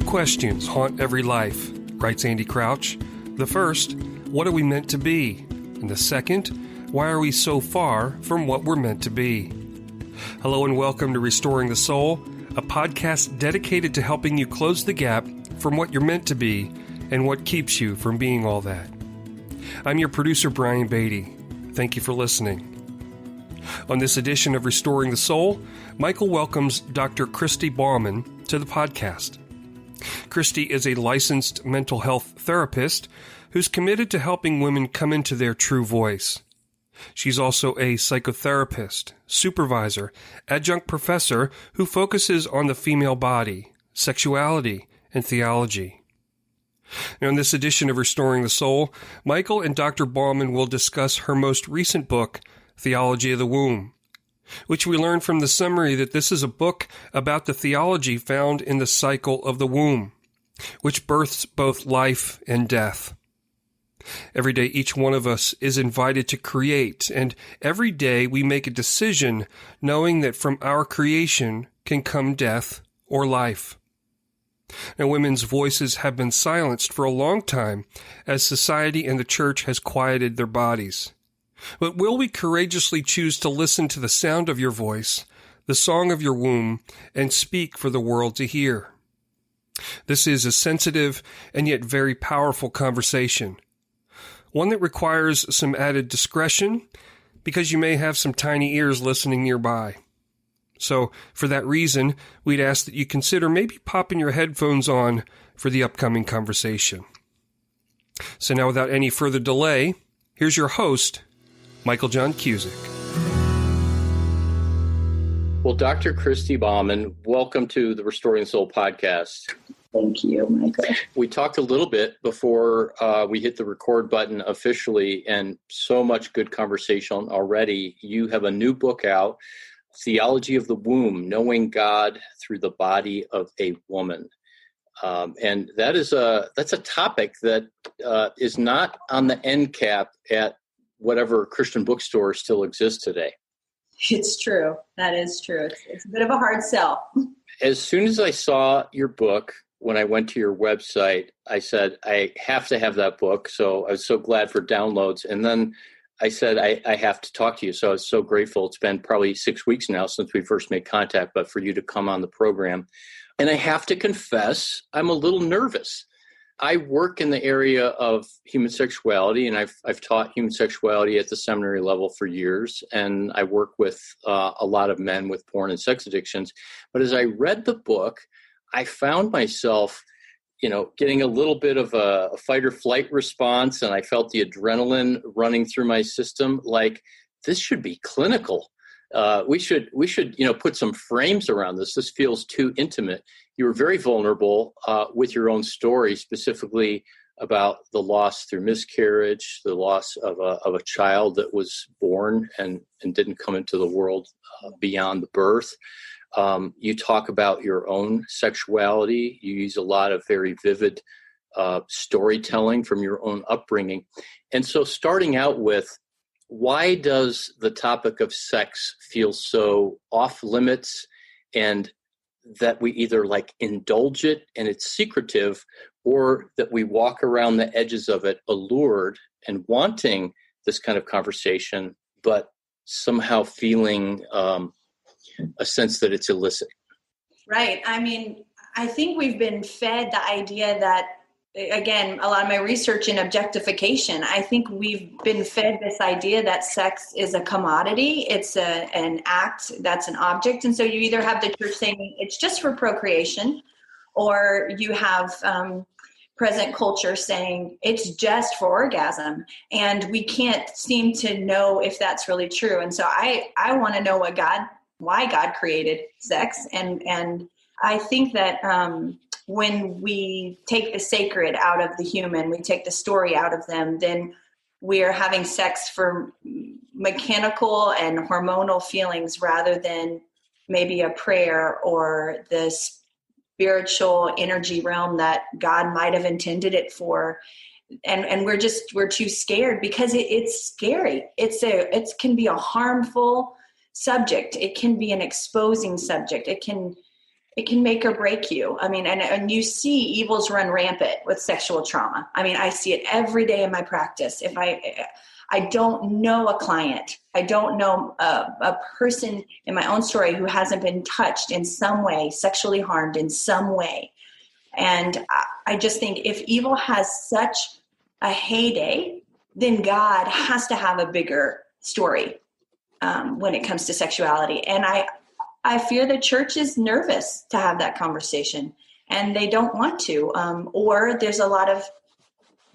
questions haunt every life, writes Andy Crouch. The first, what are we meant to be? And the second, why are we so far from what we're meant to be? Hello and welcome to Restoring the Soul, a podcast dedicated to helping you close the gap from what you're meant to be and what keeps you from being all that. I'm your producer, Brian Beatty. Thank you for listening. On this edition of Restoring the Soul, Michael welcomes Dr. Christy Bauman to the podcast. Christy is a licensed mental health therapist who's committed to helping women come into their true voice. She's also a psychotherapist, supervisor, adjunct professor who focuses on the female body, sexuality, and theology. Now, in this edition of Restoring the Soul, Michael and Dr. Bauman will discuss her most recent book, Theology of the Womb, which we learn from the summary that this is a book about the theology found in the cycle of the womb, which births both life and death. Every day, each one of us is invited to create, and every day we make a decision knowing that from our creation can come death or life. Now, women's voices have been silenced for a long time as society and the church has quieted their bodies. But will we courageously choose to listen to the sound of your voice, the song of your womb, and speak for the world to hear? This is a sensitive and yet very powerful conversation, one that requires some added discretion because you may have some tiny ears listening nearby. So, for that reason, we'd ask that you consider maybe popping your headphones on for the upcoming conversation. So now, without any further delay, here's your host, Michael John Cusick. Well, Dr. Christy Bauman, welcome to the Restoring the Soul podcast. Thank you, Michael. We talked a little bit before we hit the record button officially, and so much good conversation already. You have a new book out, Theology of the Womb, Knowing God Through the Body of a Woman. And that's a topic that is not on the end cap at whatever Christian bookstore still exists today. It's true. That is true. It's a bit of a hard sell. As soon as I saw your book, when I went to your website, I said, I have to have that book. So I was so glad for downloads. And then I said, I have to talk to you. So I was so grateful. It's been probably 6 weeks now since we first made contact, but for you to come on the program. And I have to confess, I'm a little nervous. I work in the area of human sexuality, and I've taught human sexuality at the seminary level for years, and I work with a lot of men with porn and sex addictions. But as I read the book, I found myself, getting a little bit of a fight or flight response, and I felt the adrenaline running through my system. Like, this should be clinical. We should, put some frames around this. This feels too intimate. You were very vulnerable with your own story, specifically about the loss through miscarriage, the loss of a child that was born and didn't come into the world beyond the birth. You talk about your own sexuality. You use a lot of very vivid storytelling from your own upbringing. And so starting out with, why does the topic of sex feel so off limits, and that we either indulge it and it's secretive, or that we walk around the edges of it allured and wanting this kind of conversation, but somehow feeling a sense that it's illicit? Right. I mean, I think we've been fed the idea that, again, a lot of my research in objectification, I think we've been fed this idea that sex is a commodity. It's an act that's an object. And so you either have the church saying it's just for procreation, or you have present culture saying it's just for orgasm. And we can't seem to know if that's really true. And so I want to know why God created sex. And I think that when we take the sacred out of the human, we take the story out of them, then we are having sex for mechanical and hormonal feelings rather than maybe a prayer or the spiritual energy realm that God might have intended it for. And we're too scared because it's scary. It can be a harmful subject. It can be an exposing subject. It can it can make or break you. I mean, and you see evils run rampant with sexual trauma. I mean, I see it every day in my practice. If I don't know a client, I don't know a person in my own story who hasn't been touched in some way, sexually harmed in some way. And I just think if evil has such a heyday, then God has to have a bigger story when it comes to sexuality. And I fear the church is nervous to have that conversation, and they don't want to, or there's a lot of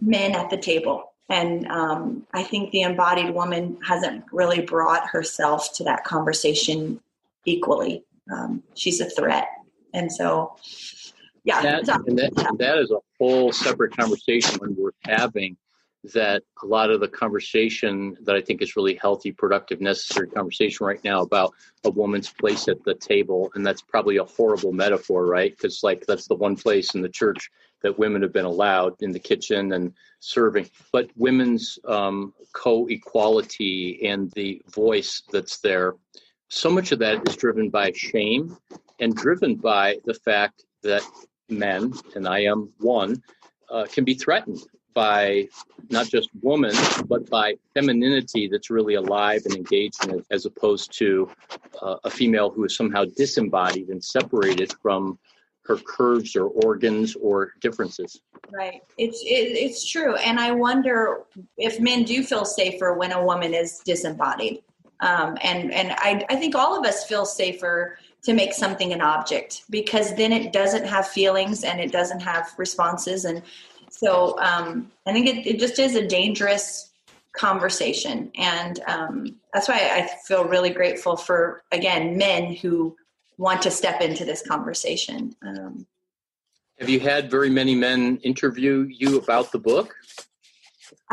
men at the table. And I think the embodied woman hasn't really brought herself to that conversation equally. She's a threat. And so, yeah. That is a whole separate conversation when we're having that. A lot of the conversation that I think is really healthy, productive, necessary conversation right now about a woman's place at the table. And that's probably a horrible metaphor, right? Because that's the one place in the church that women have been allowed in the kitchen and serving. But women's co-equality and the voice that's there, so much of that is driven by shame and driven by the fact that men, and I am one, can be threatened by not just women, but by femininity that's really alive and engaged in it, as opposed to a female who is somehow disembodied and separated from her curves or organs or differences. Right. It's true. And I wonder if men do feel safer when a woman is disembodied. And I think all of us feel safer to make something an object, because then it doesn't have feelings and it doesn't have responses. And so I think it just is a dangerous conversation. And that's why I feel really grateful for, again, men who want to step into this conversation. Have you had very many men interview you about the book?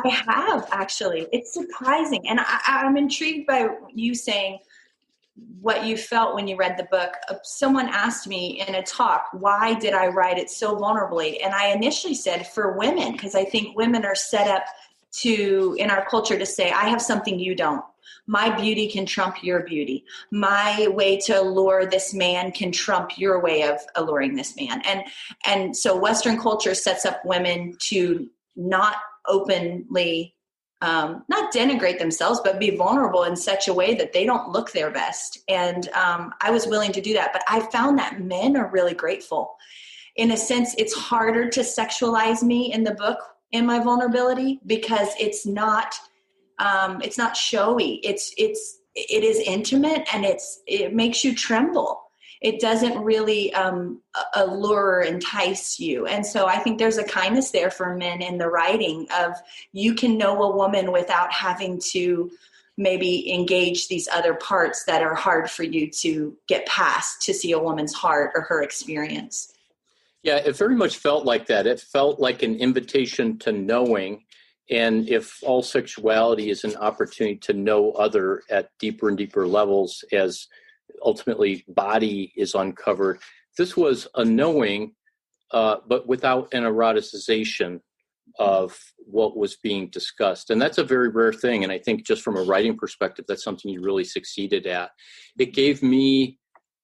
I have, actually. It's surprising. And I'm intrigued by you saying what you felt when you read the book. Someone asked me in a talk, why did I write it so vulnerably? And I initially said for women, because I think women are set up to, in our culture, to say, I have something you don't. My beauty can trump your beauty. My way to allure this man can trump your way of alluring this man. And so Western culture sets up women to not openly, not denigrate themselves, but be vulnerable in such a way that they don't look their best. And I was willing to do that. But I found that men are really grateful. In a sense, it's harder to sexualize me in the book in my vulnerability, because it's not showy. It is intimate, and it makes you tremble. It doesn't really allure or entice you. And so I think there's a kindness there for men in the writing of, you can know a woman without having to maybe engage these other parts that are hard for you to get past to see a woman's heart or her experience. Yeah, it very much felt like that. It felt like an invitation to knowing. And if all sexuality is an opportunity to know other at deeper and deeper levels, as ultimately body is uncovered, this was a knowing, but without an eroticization of what was being discussed. And that's a very rare thing. And I think just from a writing perspective, that's something you really succeeded at. It gave me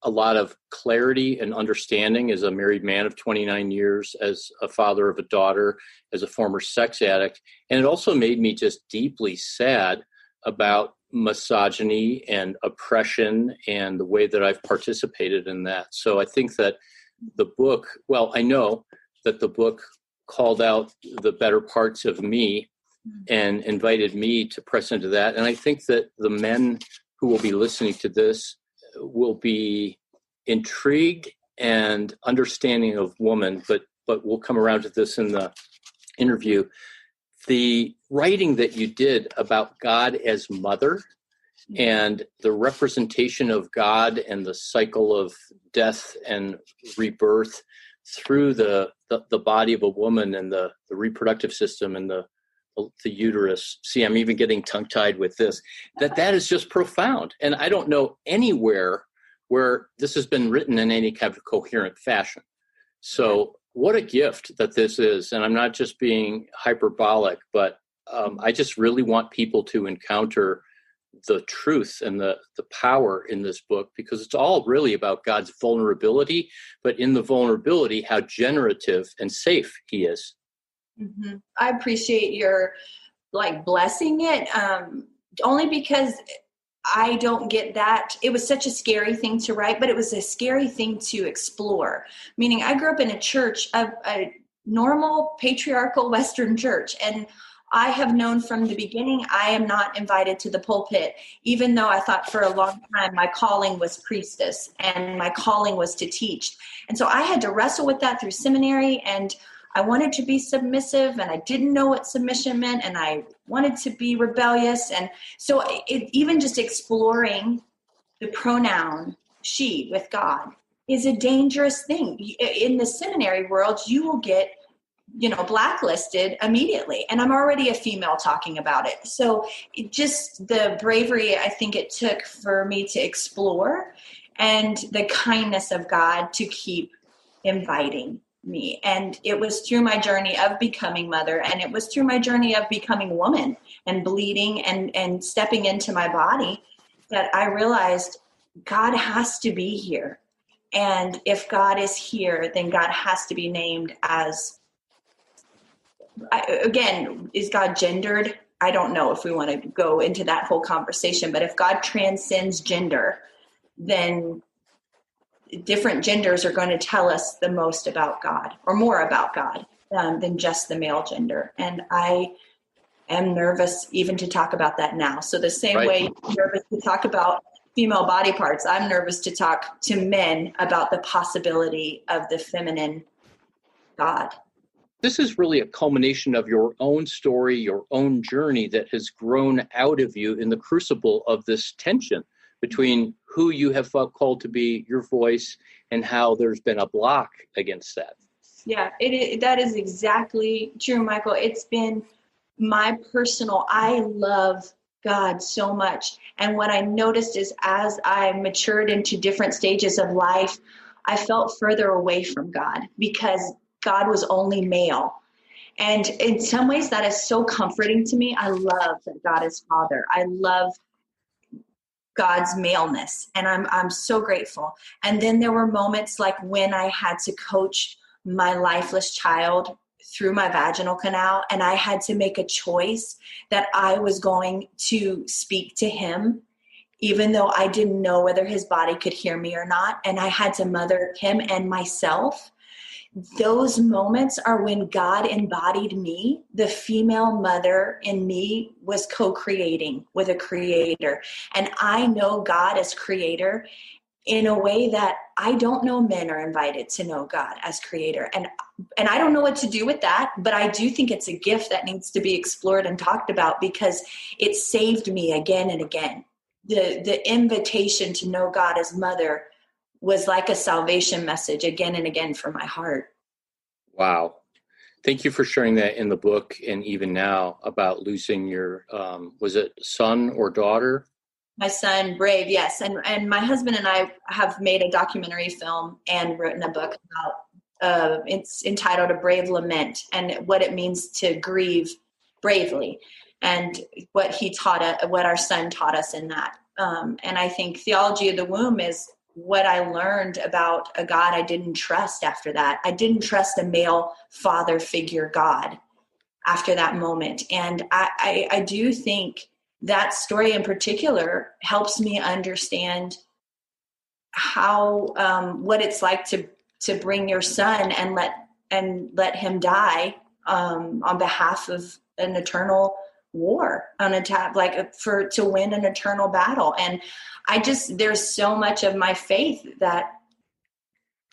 a lot of clarity and understanding as a married man of 29 years, as a father of a daughter, as a former sex addict. And it also made me just deeply sad about misogyny and oppression and the way that I've participated in that. So I think that the book, I know that the book called out the better parts of me and invited me to press into that. And I think that the men who will be listening to this will be intrigued and understanding of woman, but we'll come around to this in the interview. The writing that you did about God as mother and the representation of God and the cycle of death and rebirth through the body of a woman and the reproductive system and the uterus. See, I'm even getting tongue-tied with this. That is just profound. And I don't know anywhere where this has been written in any kind of coherent fashion. So what a gift that this is. And I'm not just being hyperbolic, but I just really want people to encounter the truth and the power in this book, because it's all really about God's vulnerability, but in the vulnerability, how generative and safe he is. Mm-hmm. I appreciate your blessing it, only because I don't get that. It was such a scary thing to write, but it was a scary thing to explore. Meaning I grew up in a church, a normal patriarchal Western church. And I have known from the beginning, I am not invited to the pulpit, even though I thought for a long time my calling was priestess and my calling was to teach. And so I had to wrestle with that through seminary, and I wanted to be submissive, and I didn't know what submission meant, and I wanted to be rebellious. And so even just exploring the pronoun she with God is a dangerous thing. In the seminary world, you will get, blacklisted immediately. And I'm already a female talking about it. So just the bravery I think it took for me to explore, and the kindness of God to keep inviting me. And it was through my journey of becoming mother, and it was through my journey of becoming woman and bleeding and stepping into my body, that I realized God has to be here. And if God is here, then God has to be named as, again, is God gendered? I don't know if we want to go into that whole conversation, but if God transcends gender, then different genders are going to tell us the most about God, or more about God, than just the male gender. And I am nervous even to talk about that now. So the same way you're nervous to talk about female body parts, I'm nervous to talk to men about the possibility of the feminine God. This is really a culmination of your own story, your own journey that has grown out of you in the crucible of this tension between who you have felt called to be, your voice, and how there's been a block against that. Yeah, that is exactly true, Michael. It's been my personal, I love God so much. And what I noticed is as I matured into different stages of life, I felt further away from God because God was only male. And in some ways that is so comforting to me. I love that God is Father. I love God's maleness, and I'm so grateful. And then there were moments like when I had to coach my lifeless child through my vaginal canal, and I had to make a choice that I was going to speak to him, even though I didn't know whether his body could hear me or not. And I had to mother him and myself. Those moments are when God embodied me. The female mother in me was co-creating with a creator. And I know God as creator in a way that I don't know men are invited to know God as creator. And I don't know what to do with that, but I do think it's a gift that needs to be explored and talked about, because it saved me again and again. The invitation to know God as mother was like a salvation message again and again for my heart. Wow. Thank you for sharing that in the book, and even now about losing your, was it son or daughter? My son, Brave, yes. And my husband and I have made a documentary film and written a book about, it's entitled A Brave Lament, and what it means to grieve bravely, and what what our son taught us in that. And I think Theology of the Womb is what I learned about a God I didn't trust after that. I didn't trust a male father figure God after that moment. And I do think that story in particular helps me understand how, what it's like to bring your son and let him die, on behalf of an eternal war, to win an eternal battle. And there's so much of my faith that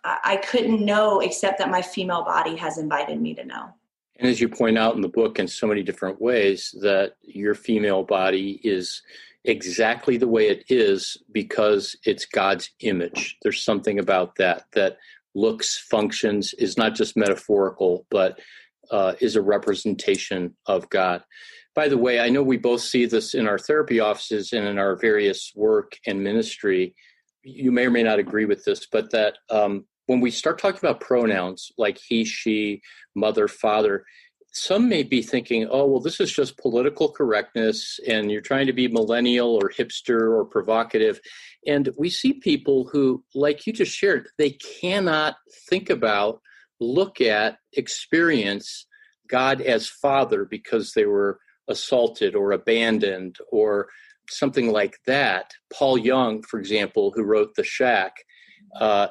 I couldn't know except that my female body has invited me to know. And as you point out in the book in so many different ways, that your female body is exactly the way it is because it's God's image. There's something about that looks, functions, is not just metaphorical, but is a representation of God. By the way, I know we both see this in our therapy offices and in our various work and ministry. You may or may not agree with this, but that when we start talking about pronouns like he, she, mother, father, some may be thinking, oh, well, this is just political correctness and you're trying to be millennial or hipster or provocative. And we see people who, like you just shared, they cannot think about, look at, experience God as Father because they were assaulted or abandoned or something like that. Paul Young, for example, who wrote The Shack,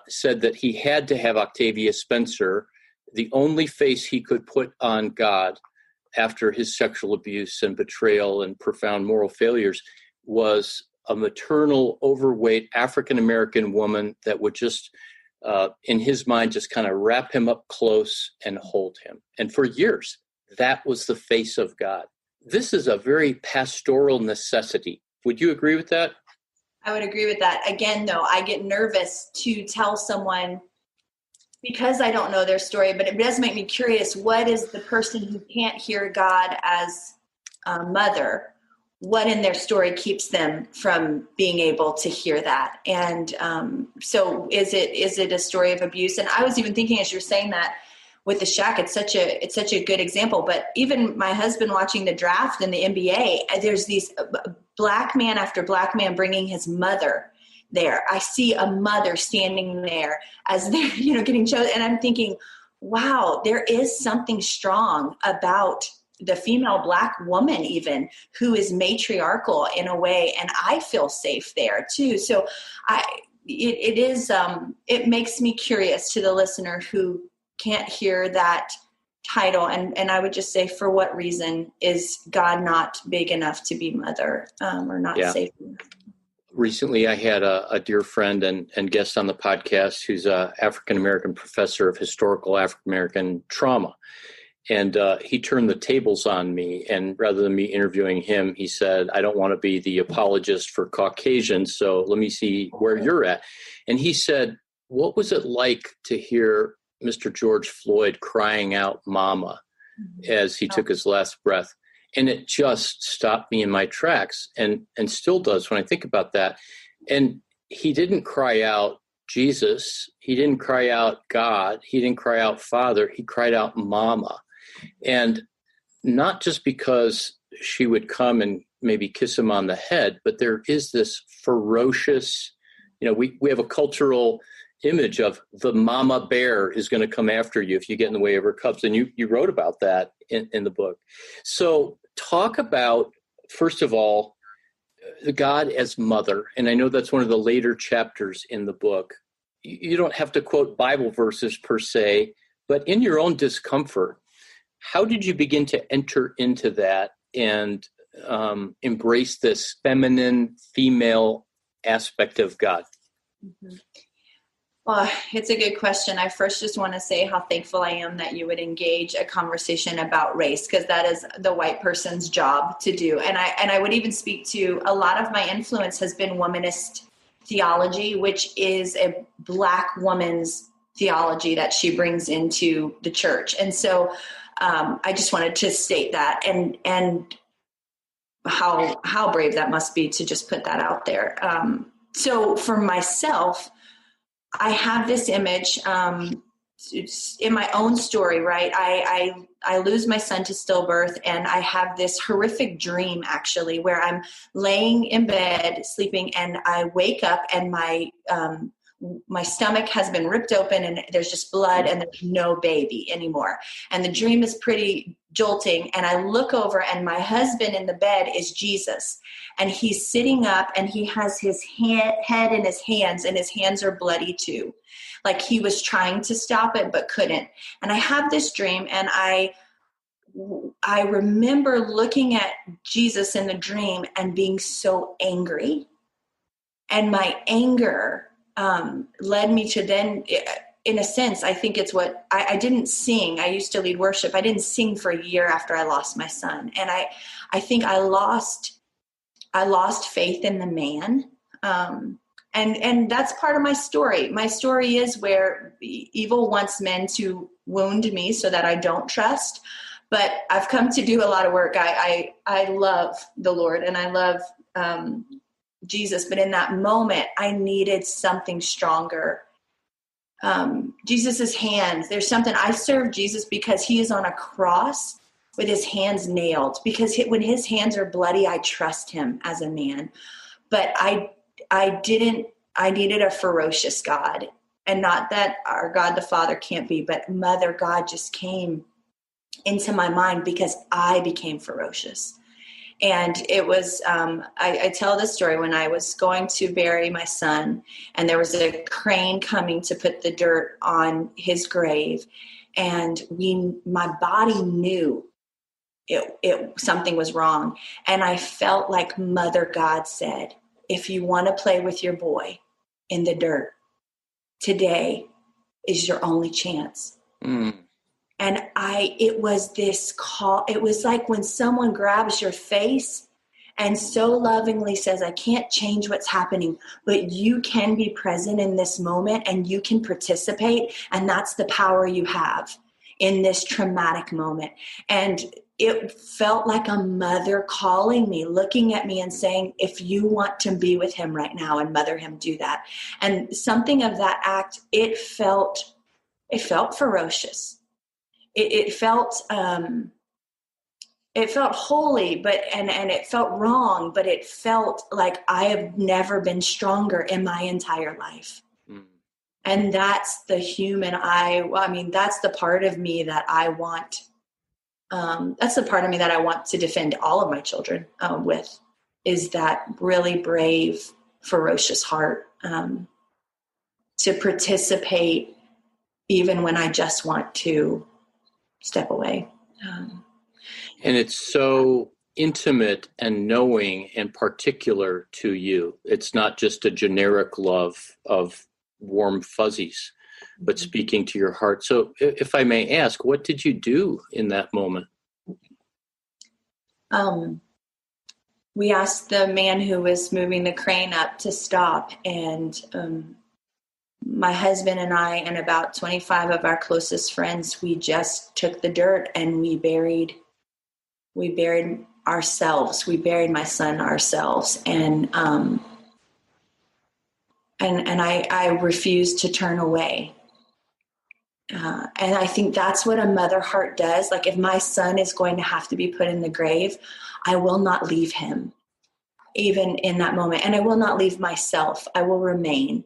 said that he had to have Octavia Spencer. The only face he could put on God after his sexual abuse and betrayal and profound moral failures was a maternal, overweight African-American woman that would just, in his mind, just kind of wrap him up close and hold him. And for years, that was the face of God. This is a very pastoral necessity. Would you agree with that? I would agree with that. Again, though, I get nervous to tell someone because I don't know their story, but it does make me curious. What is the person who can't hear God as a mother? What in their story keeps them from being able to hear that? And so is it a story of abuse? And I was even thinking as you're saying that with The Shack, it's such a good example. But even my husband watching the draft in the NBA, there's these black man after black man bringing his mother there. I see a mother standing there as they're, getting chosen. And I'm thinking, wow, there is something strong about the female black woman even who is matriarchal in a way. And I feel safe there too. So it makes me curious to the listener who can't hear that title. And I would just say, for what reason is God not big enough to be mother or not safe enough? Recently, I had a dear friend and guest on the podcast who's an African-American professor of historical African-American trauma. And he turned the tables on me. And rather than me interviewing him, he said, I don't want to be the apologist for Caucasians, so let me see where you're at. And he said, what was it like to hear Mr. George Floyd crying out mama as he took his last breath? And it just stopped me in my tracks and still does when I think about that. And he didn't cry out Jesus. He didn't cry out God. He didn't cry out Father. He cried out mama. And not just because she would come and maybe kiss him on the head, but there is this ferocious, we have a cultural image of the mama bear is going to come after you if you get in the way of her cubs. And you wrote about that in the book. So talk about, first of all, God as mother. And I know that's one of the later chapters in the book. You don't have to quote Bible verses per se, but in your own discomfort, how did you begin to enter into that and embrace this feminine, female aspect of God? Mm-hmm. Well, it's a good question. I first just want to say how thankful I am that you would engage a conversation about race, because that is the white person's job to do. And I would even speak to a lot of my influence has been womanist theology, which is a black woman's theology that she brings into the church. And so I just wanted to state that and how brave that must be to just put that out there. So for myself, I have this image it's in my own story, right? I lose my son to stillbirth, and I have this horrific dream actually where I'm laying in bed sleeping, and I wake up and my stomach has been ripped open and there's just blood and there's no baby anymore. And the dream is pretty jolting. And I look over and my husband in the bed is Jesus. And he's sitting up and he has his head in his hands, and his hands are bloody too. Like he was trying to stop it, but couldn't. And I have this dream, and I remember looking at Jesus in the dream and being so angry. And my anger led me to then, in a sense, I think it's what I didn't sing. I used to lead worship. I didn't sing for a year after I lost my son. And I think I lost faith in the man. And that's part of my story. My story is where evil wants men to wound me so that I don't trust. But I've come to do a lot of work. I love the Lord and I love Jesus. But in that moment, I needed something stronger. Jesus's hands. There's something. I serve Jesus because he is on a cross with his hands nailed, because when his hands are bloody, I trust him as a man. But I needed a ferocious God. And not that our God the Father can't be, but Mother God just came into my mind because I became ferocious. And it was, I tell this story when I was going to bury my son, and there was a crane coming to put the dirt on his grave. And my body knew something was wrong. And I felt like Mother God said, if you want to play with your boy in the dirt, today is your only chance. Mm. And it was this call. It was like when someone grabs your face and so lovingly says, I can't change what's happening, but you can be present in this moment and you can participate. And that's the power you have in this traumatic moment. And it felt like a mother calling me, looking at me and saying, if you want to be with him right now and mother him, do that. And something of that act, it felt ferocious. It felt holy, but and it felt wrong, but it felt like I have never been stronger in my entire life. Mm. And that's the human that's the part of me that I want. That's the part of me that I want to defend all of my children with, is that really brave, ferocious heart to participate even when I just want to step away. And it's so intimate and knowing and particular to you. It's not just a generic love of warm fuzzies, but speaking to your heart. So if I may ask, what did you do in that moment? We asked the man who was moving the crane up to stop, and my husband and I and about 25 of our closest friends, we just took the dirt and we buried ourselves. We buried my son ourselves. And I refused to turn away. And I think that's what a mother heart does. Like, if my son is going to have to be put in the grave, I will not leave him, even in that moment. And I will not leave myself. I will remain.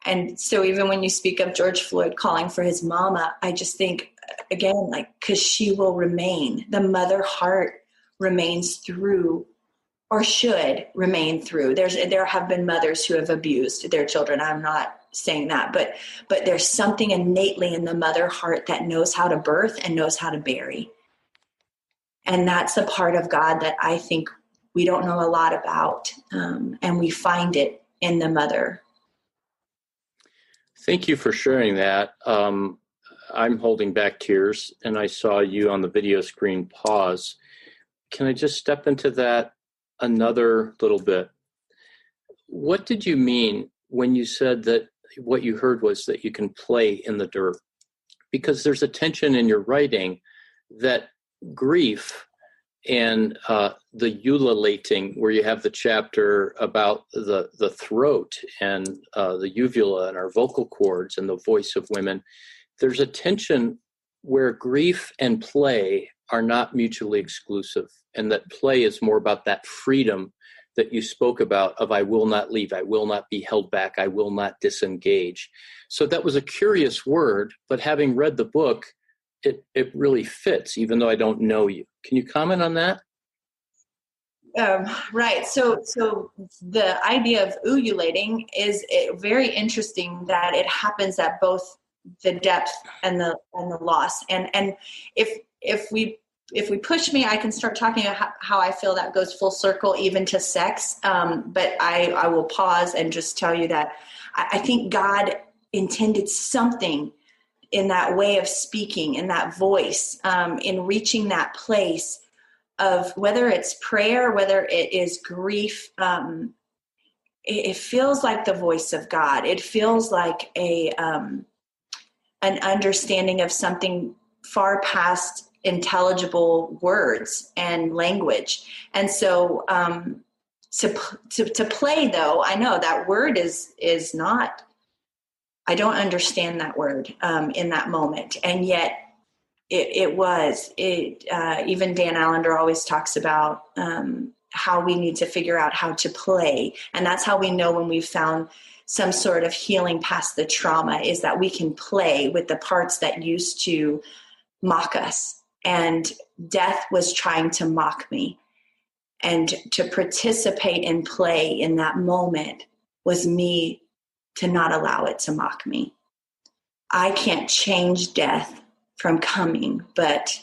And so even when you speak of George Floyd calling for his mama, I just think, again, like, because she will remain. The mother heart remains through, or should remain through. There have been mothers who have abused their children. I'm not saying that, but there's something innately in the mother heart that knows how to birth and knows how to bury. And that's a part of God that I think we don't know a lot about. And we find it in the mother. Thank you for sharing that. I'm holding back tears, and I saw you on the video screen pause. Can I just step into that another little bit? What did you mean when you said that what you heard was that you can play in the dirt? Because there's a tension in your writing that grief and the ululating, where you have the chapter about the throat and the uvula and our vocal cords and the voice of women, there's a tension where grief and play are not mutually exclusive, and that play is more about that freedom that you spoke about of I will not leave, I will not be held back, I will not disengage. So that was a curious word, but having read the book, it really fits, even though I don't know you. Can you comment on that? Right. So the idea of ululating is very interesting, that it happens at both the depth and the loss. And if we push me, I can start talking about how I feel that goes full circle even to sex. But I will pause and just tell you that I think God intended something in that way of speaking, in that voice, in reaching that place of whether it's prayer, whether it is grief. It feels like the voice of God. It feels like an understanding of something far past intelligible words and language. And so to play, though, I know that word is not, I don't understand that word in that moment. And yet Even Dan Allender always talks about how we need to figure out how to play. And that's how we know when we've found some sort of healing past the trauma, is that we can play with the parts that used to mock us. And death was trying to mock me. And to participate and play in that moment was me to not allow it to mock me. I can't change death from coming, but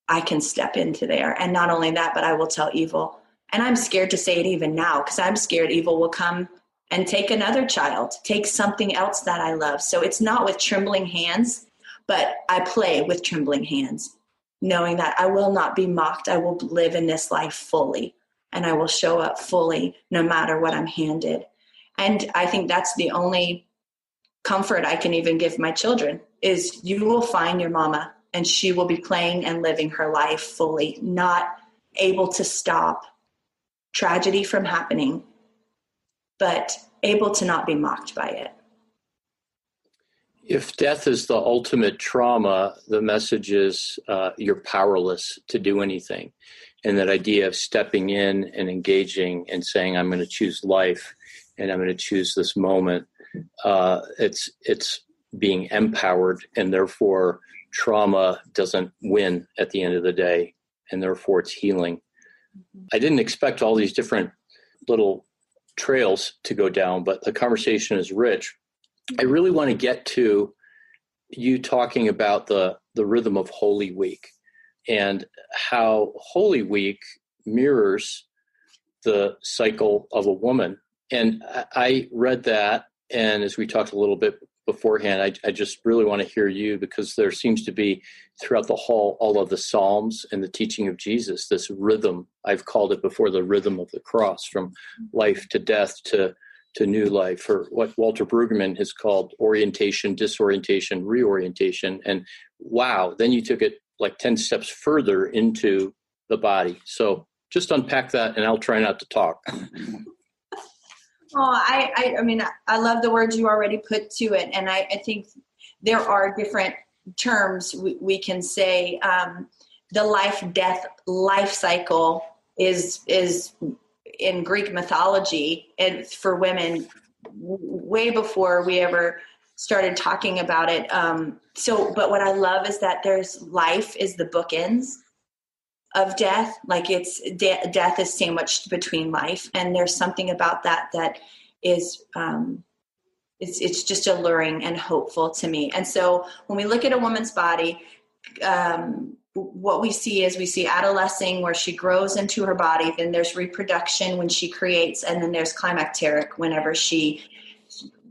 I can step into there. And not only that, but I will tell evil. And I'm scared to say it even now, because I'm scared evil will come and take another child, take something else that I love. So it's not with trembling hands, but I play with trembling hands, knowing that I will not be mocked. I will live in this life fully, and I will show up fully no matter what I'm handed. And I think that's the only comfort I can even give my children, is you will find your mama, and she will be playing and living her life fully, not able to stop tragedy from happening, but able to not be mocked by it. If death is the ultimate trauma, the message is you're powerless to do anything. And that idea of stepping in and engaging and saying, I'm going to choose life and I'm going to choose this moment, it's being empowered, and therefore trauma doesn't win at the end of the day, and therefore it's healing. I didn't expect all these different little trails to go down, but the conversation is rich. I really want to get to you talking about the rhythm of Holy Week and how Holy Week mirrors the cycle of a woman. And I read that, and as we talked a little bit beforehand, I just really want to hear you, because there seems to be throughout the whole, all of the Psalms and the teaching of Jesus, this rhythm. I've called it before the rhythm of the cross, from life to death to new life, or what Walter Brueggemann has called orientation, disorientation, reorientation. And wow, then you took it like 10 steps further into the body. So just unpack that, and I'll try not to talk. Oh, I mean, I love the words you already put to it. And I think there are different terms we can say. The life-death life cycle is in Greek mythology, and for women way before we ever started talking about it. But what I love is that there's life is the bookends of death. Like it's death is sandwiched between life, and there's something about that is it's just alluring and hopeful to me. And so when we look at a woman's body, what we see is we see adolescing, where she grows into her body. Then there's reproduction when she creates, and then there's climacteric whenever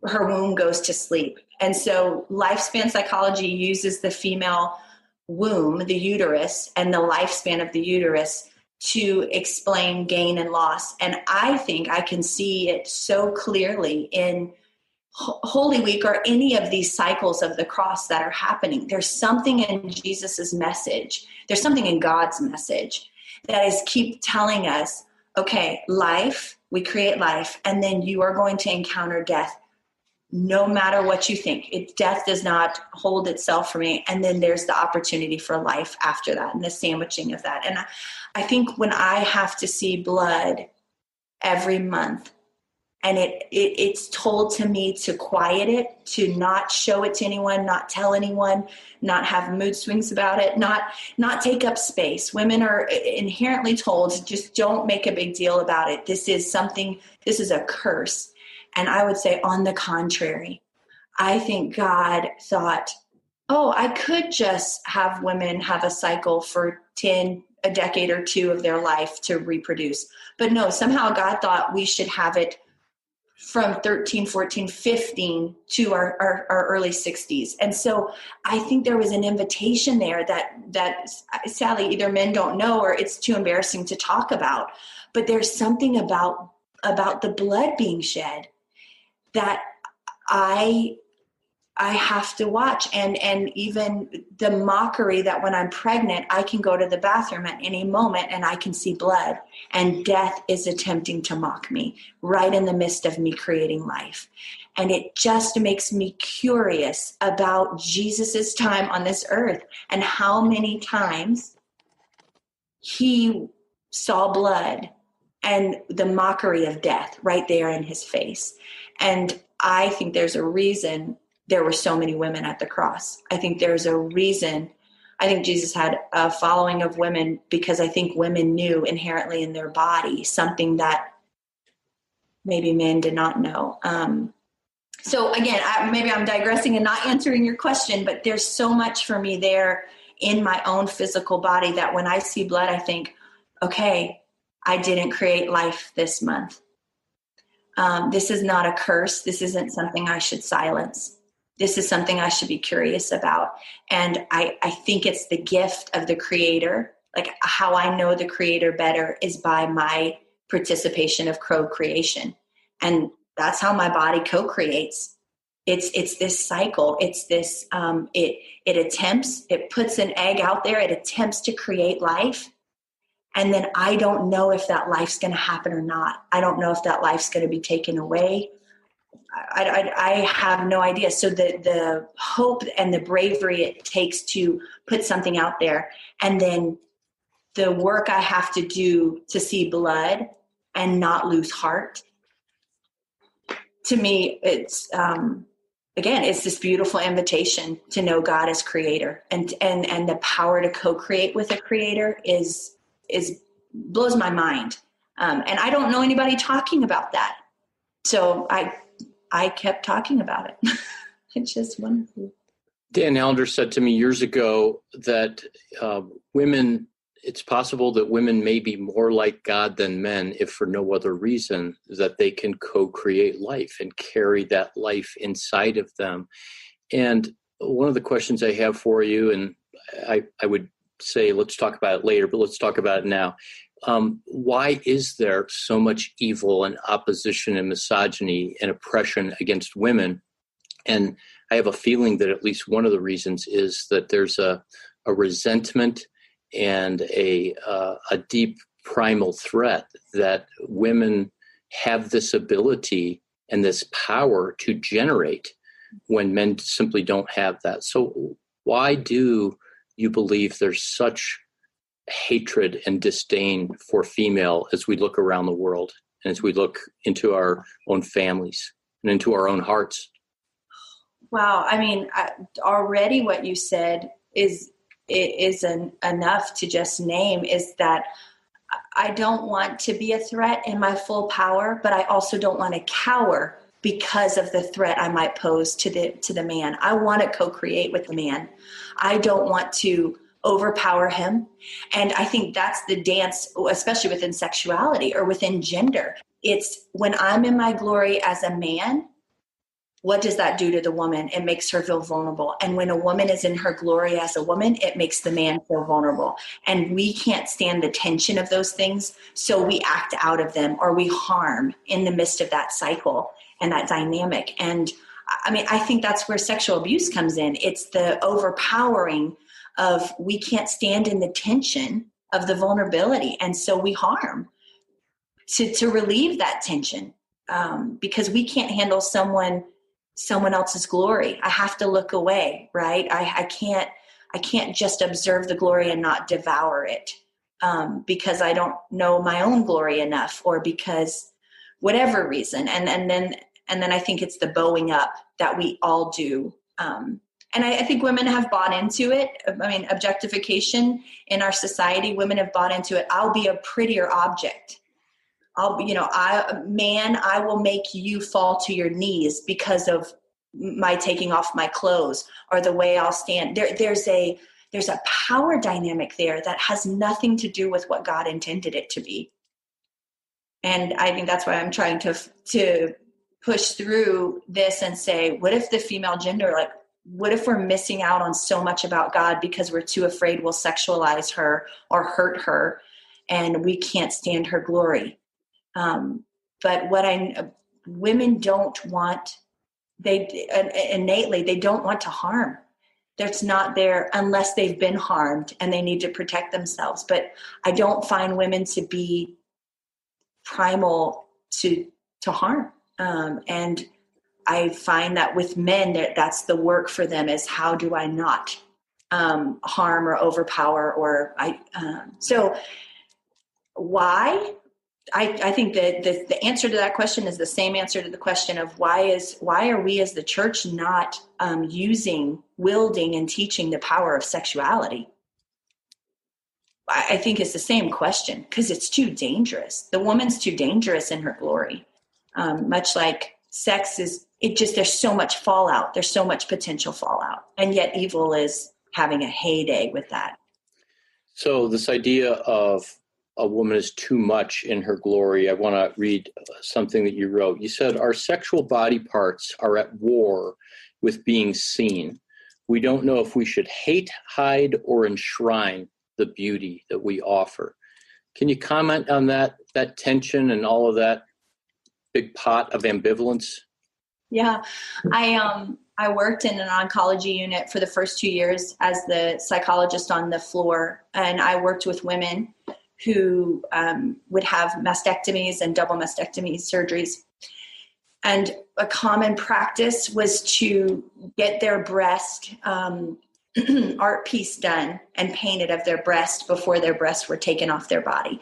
her womb goes to sleep. And so lifespan psychology uses the female womb, the uterus, and the lifespan of the uterus to explain gain and loss. And I think I can see it so clearly in Holy Week, or any of these cycles of the cross that are happening. There's something in Jesus's message. There's something in God's message that is keep telling us, okay, life, we create life, and then you are going to encounter death. No matter what you think, death does not hold itself for me. And then there's the opportunity for life after that, and the sandwiching of that. And I think when I have to see blood every month, and it's told to me to quiet it, to not show it to anyone, not tell anyone, not have mood swings about it, not take up space. Women are inherently told, just don't make a big deal about it. This is a curse. And I would say, on the contrary, I think God thought, oh, I could just have women have a cycle for a decade or two of their life to reproduce. But no, somehow God thought we should have it from 13, 14, 15 to our early 60s. And so I think there was an invitation there that sadly either men don't know, or it's too embarrassing to talk about. But there's something about the blood being shed that I have to watch, and even the mockery that when I'm pregnant, I can go to the bathroom at any moment and I can see blood, and death is attempting to mock me right in the midst of me creating life. And it just makes me curious about Jesus's time on this earth and how many times he saw blood and the mockery of death right there in his face. And I think there's a reason there were so many women at the cross. I think there's a reason. I think Jesus had a following of women because I think women knew inherently in their body something that maybe men did not know. So again, maybe I'm digressing and not answering your question, but there's so much for me there in my own physical body that when I see blood, I think, okay, I didn't create life this month. This is not a curse. This isn't something I should silence. This is something I should be curious about. And I think it's the gift of the Creator. Like how I know the Creator better is by my participation of co-creation. And that's how my body co-creates. It's this cycle. It's this, it puts an egg out there. It attempts to create life. And then I don't know if that life's going to happen or not. I don't know if that life's going to be taken away. I have no idea. So the hope and the bravery it takes to put something out there, and then the work I have to do to see blood and not lose heart. To me, it's again, it's this beautiful invitation to know God as Creator, and the power to co-create with a Creator is blows my mind. And I don't know anybody talking about that, so I kept talking about it. It's just wonderful. Dan Allender said to me years ago that women, it's possible that women may be more like God than men, if for no other reason, that they can co-create life and carry that life inside of them. And one of the questions I have for you, and I would say let's talk about it later, but let's talk about it now. Why is there so much evil and opposition and misogyny and oppression against women? And I have a feeling that at least one of the reasons is that there's a resentment and a deep primal threat that women have this ability and this power to generate when men simply don't have that. So why do you believe there's such hatred and disdain for female as we look around the world and as we look into our own families and into our own hearts? Wow. I mean, already what you said is enough to just name is that I don't want to be a threat in my full power, but I also don't want to cower because of the threat I might pose to the man. I want to co-create with the man. I don't want to overpower him. And I think that's the dance, especially within sexuality or within gender. It's when I'm in my glory as a man, what does that do to the woman? It makes her feel vulnerable. And when a woman is in her glory as a woman, it makes the man feel vulnerable. And we can't stand the tension of those things, so we act out of them or we harm in the midst of that cycle and that dynamic. And I mean, I think that's where sexual abuse comes in. It's the overpowering of we can't stand in the tension of the vulnerability. And so we harm to relieve that tension because we can't handle someone else's glory. I have to look away, right? I can't just observe the glory and not devour it because I don't know my own glory enough or because whatever reason. And then I think it's the bowing up that we all do. And I think women have bought into it. I mean, objectification in our society, women have bought into it. I'll be a prettier object. I will make you fall to your knees because of my taking off my clothes or the way I'll stand. There's a power dynamic there that has nothing to do with what God intended it to be. And I think that's why I'm trying to push through this and say, what if the female gender, what if we're missing out on so much about God because we're too afraid we'll sexualize her or hurt her and we can't stand her glory? But women don't want, innately, they don't want to harm. That's not there unless they've been harmed and they need to protect themselves. But I don't find women to be primal to harm. And I find that with men, that's the work for them, is how do I not harm or overpower, or so why? I think that the answer to that question is the same answer to the question of why are we as the church not wielding and teaching the power of sexuality? I think it's the same question, because it's too dangerous. The woman's too dangerous in her glory. Much like sex there's so much fallout. There's so much potential fallout. And yet evil is having a heyday with that. So this idea of a woman is too much in her glory, I want to read something that you wrote. You said, our sexual body parts are at war with being seen. We don't know if we should hate, hide, or enshrine the beauty that we offer. Can you comment on that tension and all of that big pot of ambivalence? Yeah, I worked in an oncology unit for the first 2 years as the psychologist on the floor, and I worked with women who would have mastectomies and double mastectomy surgeries. And a common practice was to get their breast art piece done and painted of their breast before their breasts were taken off their body.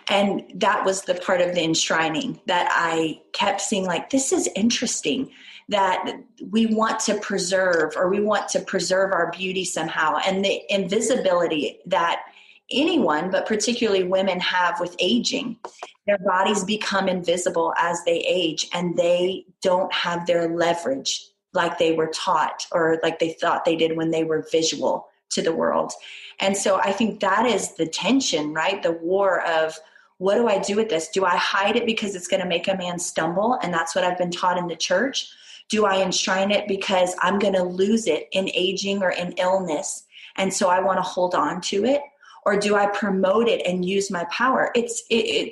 And that was the part of the enshrining that I kept seeing, like, this is interesting, that we want to preserve our beauty somehow. And the invisibility that anyone, but particularly women, have with aging. Their bodies become invisible as they age, and they don't have their leverage like they were taught or like they thought they did when they were visual to the world. And so I think that is the tension, right? The war of, what do I do with this? Do I hide it because it's going to make a man stumble? And that's what I've been taught in the church. Do I enshrine it because I'm going to lose it in aging or in illness, and so I want to hold on to it? Or do I promote it and use my power? It's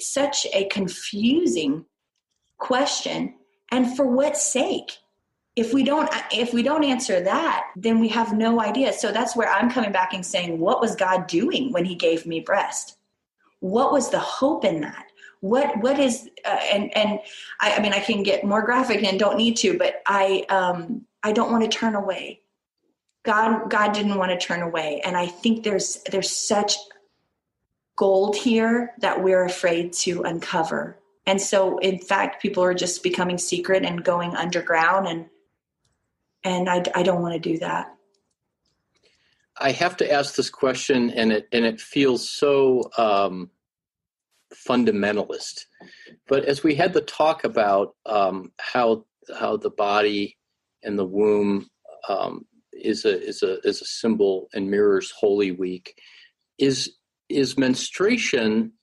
such a confusing question. And for what sake? If we don't answer that, then we have no idea. So that's where I'm coming back and saying, what was God doing when he gave me breast? What was the hope in that? What is, and I mean, I can get more graphic and don't need to, but I don't want to turn away. God didn't want to turn away. And I think there's such gold here that we're afraid to uncover. And so in fact, people are just becoming secret and going underground, and I don't want to do that. I have to ask this question, and it feels so fundamentalist. But as we had the talk about how the body and the womb is a symbol and mirrors Holy Week, is menstruation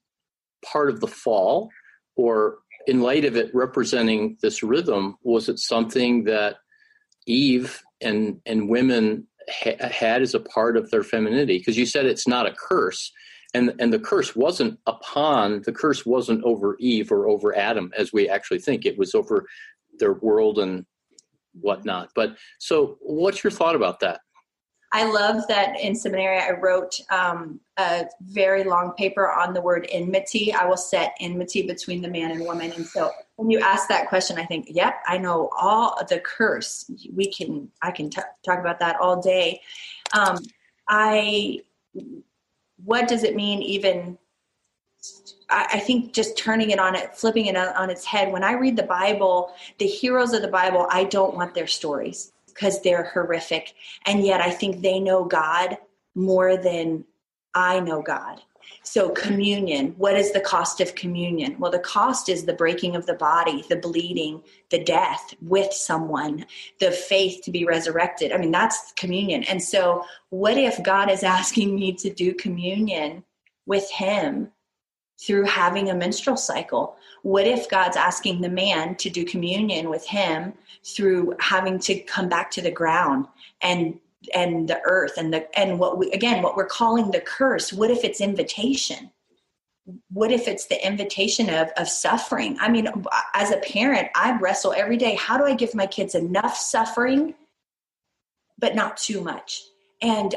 part of the fall, or in light of it representing this rhythm, was it something that Eve and women had as a part of their femininity? Because you said it's not a curse, and the curse wasn't over Eve or over Adam as we actually think. It was over their world and whatnot. But so what's your thought about that? I love that in seminary I wrote a very long paper on the word enmity. I will set enmity between the man and woman. And so when you ask that question, I think, yep, I know all of the curse. I can talk about that all day. What does it mean even? I think just turning it on it, flipping it on its head. When I read the Bible, the heroes of the Bible, I don't want their stories because they're horrific. And yet I think they know God more than I know God. So communion, what is the cost of communion? Well, the cost is the breaking of the body, the bleeding, the death with someone, the faith to be resurrected. I mean, that's communion. And so what if God is asking me to do communion with him through having a menstrual cycle? What if God's asking the man to do communion with him through having to come back to the ground and the earth and what we're calling the curse? What if it's invitation? What if it's the invitation of suffering? I mean, as a parent, I wrestle every day. How do I give my kids enough suffering, but not too much? And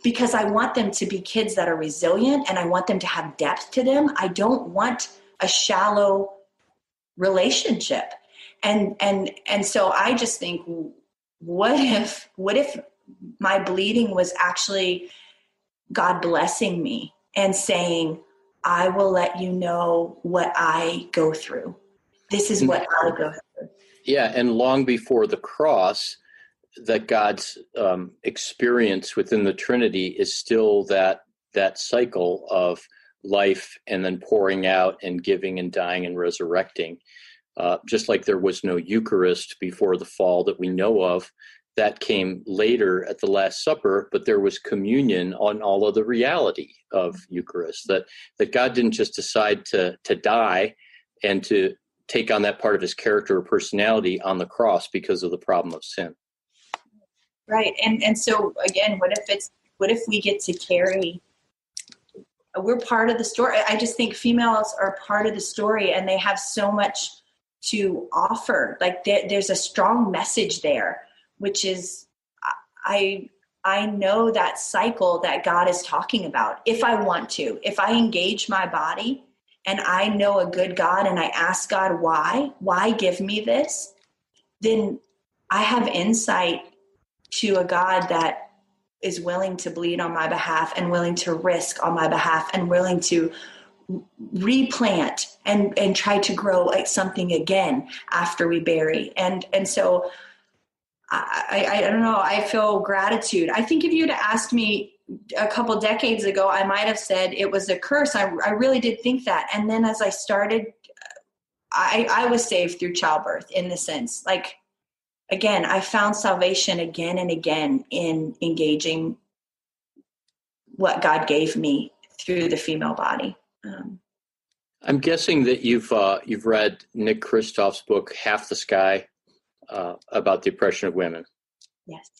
because I want them to be kids that are resilient, and I want them to have depth to them. I don't want a shallow relationship. And so I just think, what if my bleeding was actually God blessing me and saying, I will let you know what I go through. This is what I go through. Yeah, and long before the cross, that God's experience within the Trinity is still that cycle of life and then pouring out and giving and dying and resurrecting. Just like there was no Eucharist before the fall that we know of, that came later at the Last Supper, but there was communion on all of the reality of Eucharist, that God didn't just decide to die and to take on that part of his character or personality on the cross because of the problem of sin. Right. And so again, what if we get to carry, we're part of the story. I just think females are part of the story, and they have so much to offer. Like there's a strong message there, which is, I know that cycle that God is talking about. If I want to, if I engage my body and I know a good God and I ask God, why give me this? Then I have insight to a God that is willing to bleed on my behalf and willing to risk on my behalf and willing to replant and try to grow like something again after we bury. And so I don't know, I feel gratitude. I think if you'd asked me a couple decades ago, I might have said it was a curse. I really did think that. And then as I started, I was saved through childbirth in the sense, like, again, I found salvation again and again in engaging what God gave me through the female body. I'm guessing that you've read Nick Kristof's book, Half the Sky, about the oppression of women. Yes.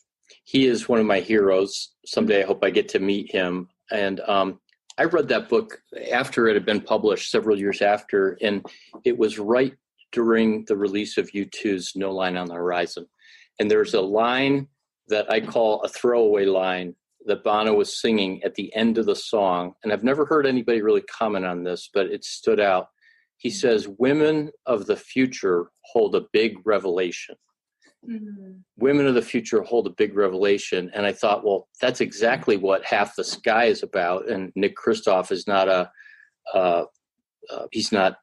He is one of my heroes. Someday I hope I get to meet him. And I read that book after it had been published, several years after, and it was right during the release of U2's No Line on the Horizon. And there's a line that I call a throwaway line that Bono was singing at the end of the song. And I've never heard anybody really comment on this, but it stood out. He says, "Women of the future hold a big revelation." Mm-hmm. Women of the future hold a big revelation. And I thought, well, that's exactly what Half the Sky is about. And Nick Kristof is not he's not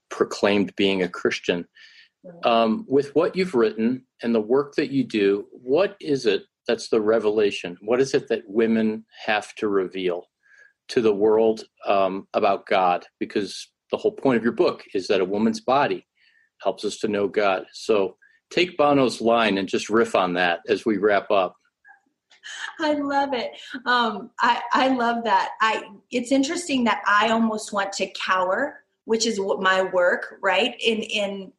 proclaimed being a Christian. With what you've written and the work that you do, what is it that's the revelation? What is it that women have to reveal to the world about God? Because the whole point of your book is that a woman's body helps us to know God. So take Bono's line and just riff on that as we wrap up. I love it. I love that. It's interesting that I almost want to cower, which is what my work, right? In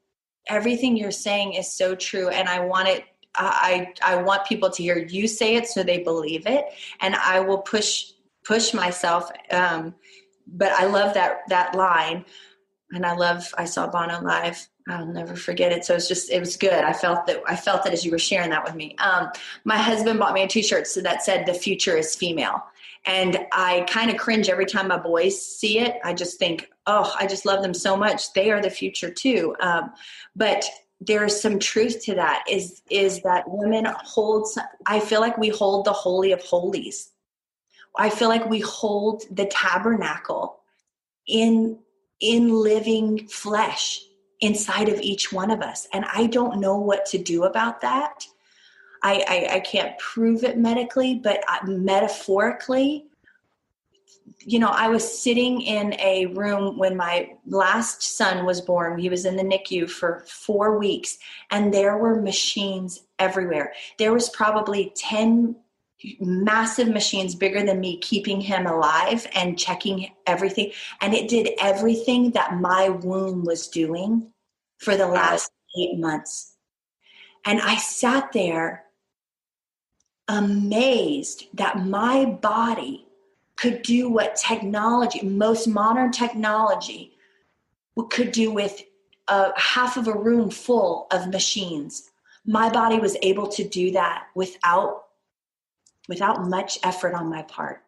everything you're saying is so true. And I want it. I want people to hear you say it so they believe it. And I will push myself. But I love that line. And I saw Bono live. I'll never forget it. So it was good. I felt that as you were sharing that with me. My husband bought me a t-shirt that said "The future is female." And I kind of cringe every time my boys see it. I just think, oh, I just love them so much. They are the future too. But there's some truth to that is that women I feel like we hold the Holy of Holies. I feel like we hold the tabernacle in living flesh inside of each one of us. And I don't know what to do about that. I can't prove it medically, but metaphorically, I was sitting in a room when my last son was born. He was in the NICU for 4 weeks, and there were machines everywhere. There was probably 10 massive machines bigger than me keeping him alive and checking everything. And it did everything that my womb was doing for the last 8 months. And I sat there amazed that my body could do what most modern technology could do with half of a room full of machines. My body was able to do that without much effort on my part.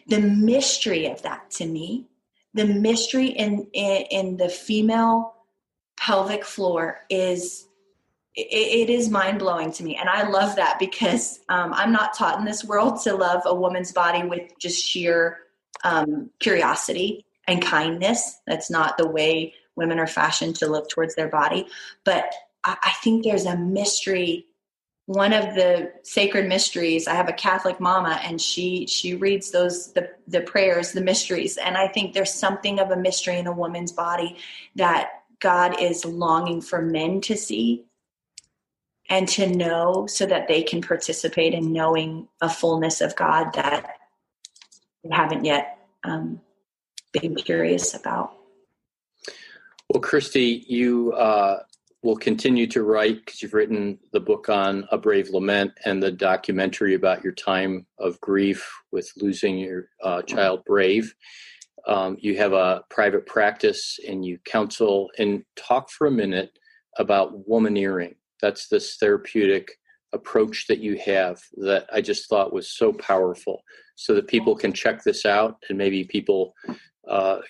The mystery of that to me, the mystery in the female pelvic floor is it is mind-blowing to me. And I love that because I'm not taught in this world to love a woman's body with just sheer curiosity and kindness. That's not the way women are fashioned to look towards their body. But I think there's a mystery. One of the sacred mysteries, I have a Catholic mama, and she reads the prayers, the mysteries. And I think there's something of a mystery in a woman's body that God is longing for men to see and to know, so that they can participate in knowing a fullness of God that they haven't yet been curious about. Well, Christy, you will continue to write, because you've written the book on A Brave Lament and the documentary about your time of grief with losing your child Brave. You have a private practice and you counsel. And talk for a minute about womaneering. That's this therapeutic approach that you have that I just thought was so powerful, so that people can check this out and maybe people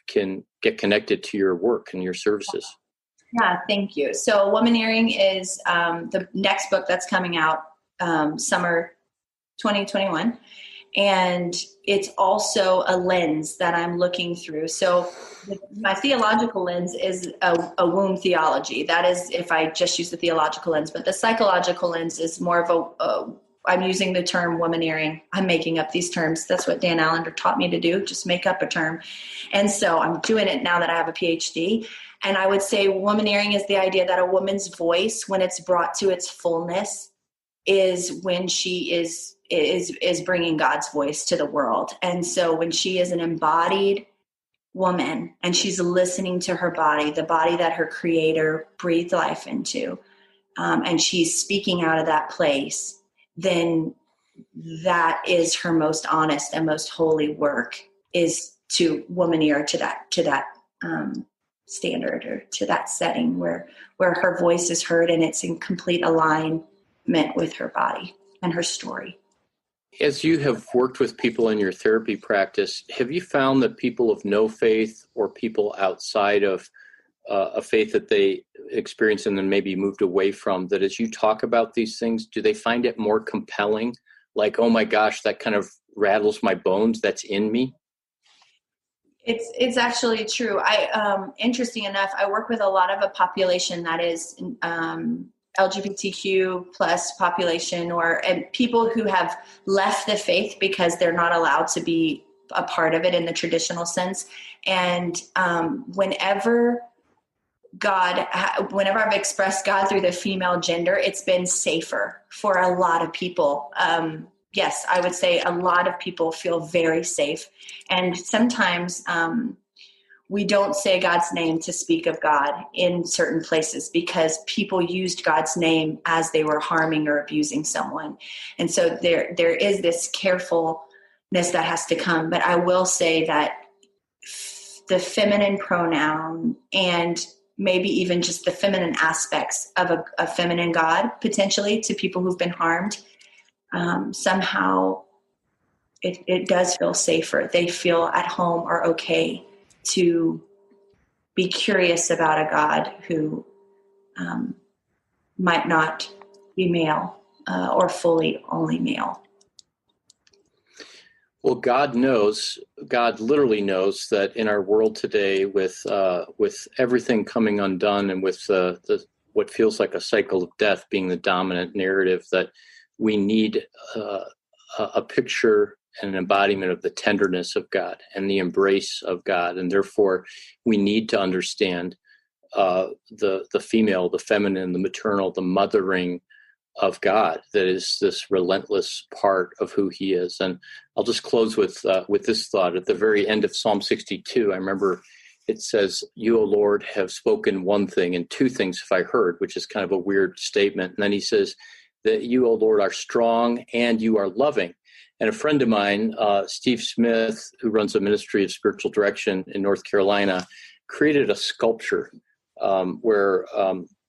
can get connected to your work and your services. Yeah, thank you. So womaneering is the next book that's coming out summer 2021. And it's also a lens that I'm looking through. So my theological lens is a womb theology. That is if I just use the theological lens. But the psychological lens is more of I'm using the term womaneering. I'm making up these terms. That's what Dan Allender taught me to do, just make up a term. And so I'm doing it now that I have a PhD. And I would say womaneering is the idea that a woman's voice, when it's brought to its fullness, is when she is bringing God's voice to the world. And so when she is an embodied woman and she's listening to her body, the body that her creator breathed life into, and she's speaking out of that place, then that is her most honest and most holy work, is to womaneer to that standard, or to that setting where her voice is heard and it's in complete alignment with her body and her story. As you have worked with people in your therapy practice, have you found that people of no faith or people outside of a faith that they experience and then maybe moved away from, that as you talk about these things, do they find it more compelling? Like, oh my gosh, that kind of rattles my bones, that's in me? It's actually true. Interesting enough, I work with a lot of a population that is LGBTQ plus population, and people who have left the faith because they're not allowed to be a part of it in the traditional sense. And whenever I've expressed God through the female gender, it's been safer for a lot of people. Yes, I would say a lot of people feel very safe. And sometimes we don't say God's name to speak of God in certain places because people used God's name as they were harming or abusing someone. And so there is this carefulness that has to come. But I will say that the feminine pronoun and maybe even just the feminine aspects of a feminine God, potentially, to people who've been harmed, somehow it does feel safer. They feel at home or okay to be curious about a God who might not be male or fully only male. Well, God literally knows that in our world today, with everything coming undone and with what feels like a cycle of death being the dominant narrative, that we need a picture and an embodiment of the tenderness of God and the embrace of God. And therefore, we need to understand the female, the feminine, the maternal, the mothering of God that is this relentless part of who he is. And I'll just close with this thought. At the very end of Psalm 62, I remember it says, "You, O Lord, have spoken one thing, and two things have I heard," which is kind of a weird statement. And then he says that you, O Lord, are strong and you are loving. And a friend of mine, Steve Smith, who runs a ministry of spiritual direction in North Carolina, created a sculpture where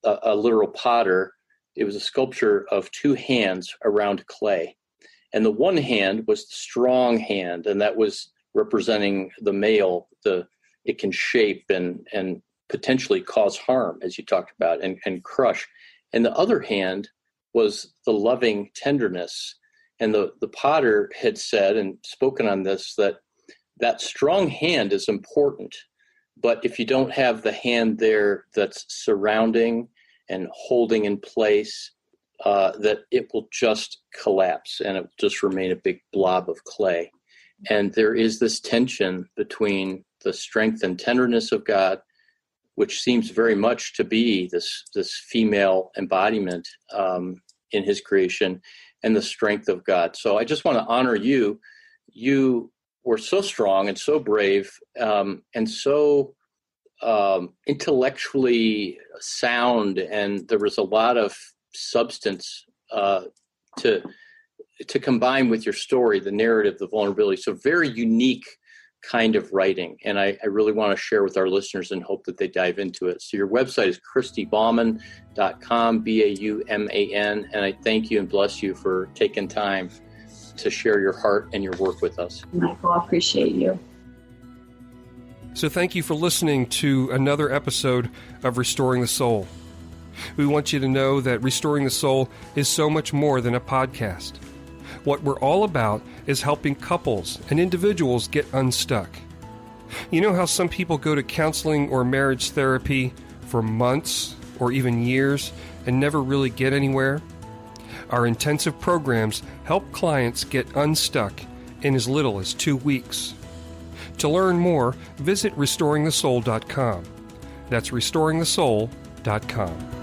a literal potter, it was a sculpture of two hands around clay. And the one hand was the strong hand, and that was representing the male. It can shape and potentially cause harm, as you talked about, and crush. And the other hand was the loving tenderness. And the potter had said and spoken on this, that strong hand is important. But if you don't have the hand there that's surrounding and holding in place, that it will just collapse and it will just remain a big blob of clay. And there is this tension between the strength and tenderness of God, which seems very much to be this female embodiment in his creation, and the strength of God. So I just want to honor you. You were so strong and so brave and so intellectually sound, and there was a lot of substance to combine with your story, the narrative, the vulnerability. So very unique kind of writing. And I really want to share with our listeners and hope that they dive into it. So your website is ChristyBauman.com, Bauman. And I thank you and bless you for taking time to share your heart and your work with us. Michael, I appreciate you. So thank you for listening to another episode of Restoring the Soul. We want you to know that Restoring the Soul is so much more than a podcast. What we're all about is helping couples and individuals get unstuck. You know how some people go to counseling or marriage therapy for months or even years and never really get anywhere? Our intensive programs help clients get unstuck in as little as 2 weeks. To learn more, visit restoringthesoul.com. That's restoringthesoul.com.